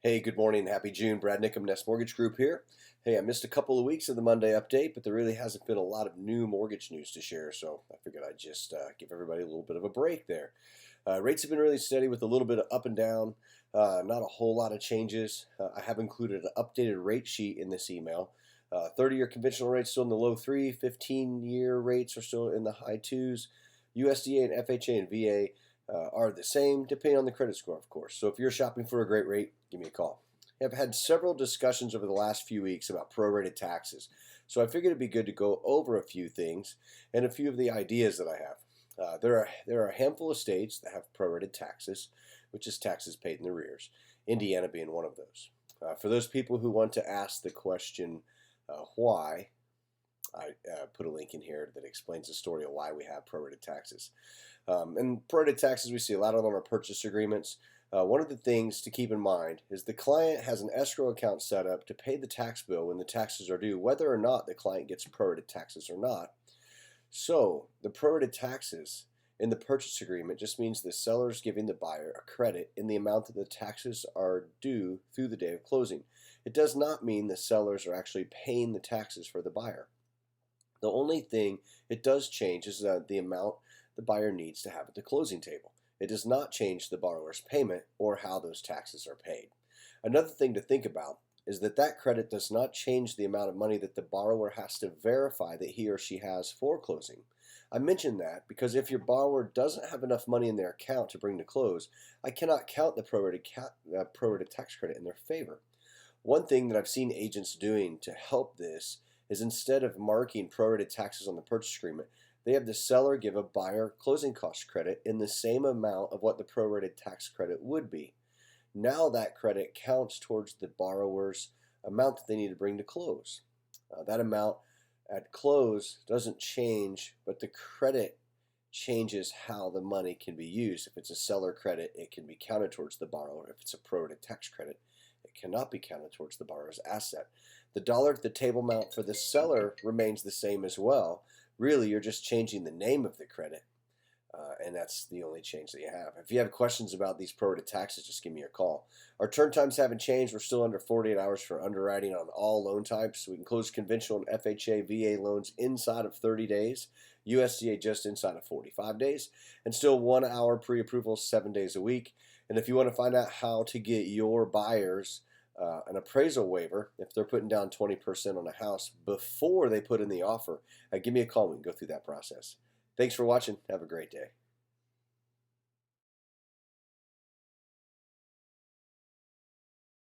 Hey, good morning. Happy June. Brad Niccum, Nest Mortgage Group here. Hey, I missed a couple of weeks of the Monday update, but there really hasn't been a lot of new mortgage news to share, so I figured I'd just give everybody a little bit of a break there. Rates have been really steady with a little bit of up and down, not a whole lot of changes. I have included an updated rate sheet in this email. 30-year conventional rates still in the low 3, 15-year rates are still in the high 2s. USDA and FHA and VA are the same, depending on the credit score, of course. So if you're shopping for a great rate, give me a call. I've had several discussions over the last few weeks about prorated taxes, so I figured it'd be good to go over a few things and a few of the ideas that I have. There are a handful of states that have prorated taxes, which is taxes paid in arrears, Indiana being one of those. For those people who want to ask the question, why, I put a link in here that explains the story of why we have prorated taxes. And prorated taxes, we see a lot of them on our purchase agreements. One of the things to keep in mind is the client has an escrow account set up to pay the tax bill when the taxes are due, whether or not the client gets prorated taxes or not. So the prorated taxes in the purchase agreement just means the seller is giving the buyer a credit in the amount that the taxes are due through the day of closing. It does not mean the sellers are actually paying the taxes for the buyer. The only thing it does change is the amount the buyer needs to have at the closing table. It does not change the borrower's payment or how those taxes are paid. Another thing to think about is that that credit does not change the amount of money that the borrower has to verify that he or she has for closing. I mention that because if your borrower doesn't have enough money in their account to bring to close, I cannot count the prorated tax credit in their favor. One thing that I've seen agents doing to help this is instead of marking prorated taxes on the purchase agreement, they have the seller give a buyer closing cost credit in the same amount of what the prorated tax credit would be. Now that credit counts towards the borrower's amount that they need to bring to close. That amount at close doesn't change, but the credit changes how the money can be used. If it's a seller credit, it can be counted towards the borrower. If it's a prorated tax credit, it cannot be counted towards the borrower's asset. The dollar at the table amount for the seller remains the same as well. Really, you're just changing the name of the credit, and that's the only change that you have. If you have questions about these prorated taxes, just give me a call. Our turn times haven't changed. We're still under 48 hours for underwriting on all loan types. We can close conventional and FHA, VA loans inside of 30 days, USDA just inside of 45 days, and still 1 hour pre-approval 7 days a week. And if you want to find out how to get your buyers an appraisal waiver, if they're putting down 20% on a house before they put in the offer, give me a call. We can go through that process. Thanks for watching. Have a great day.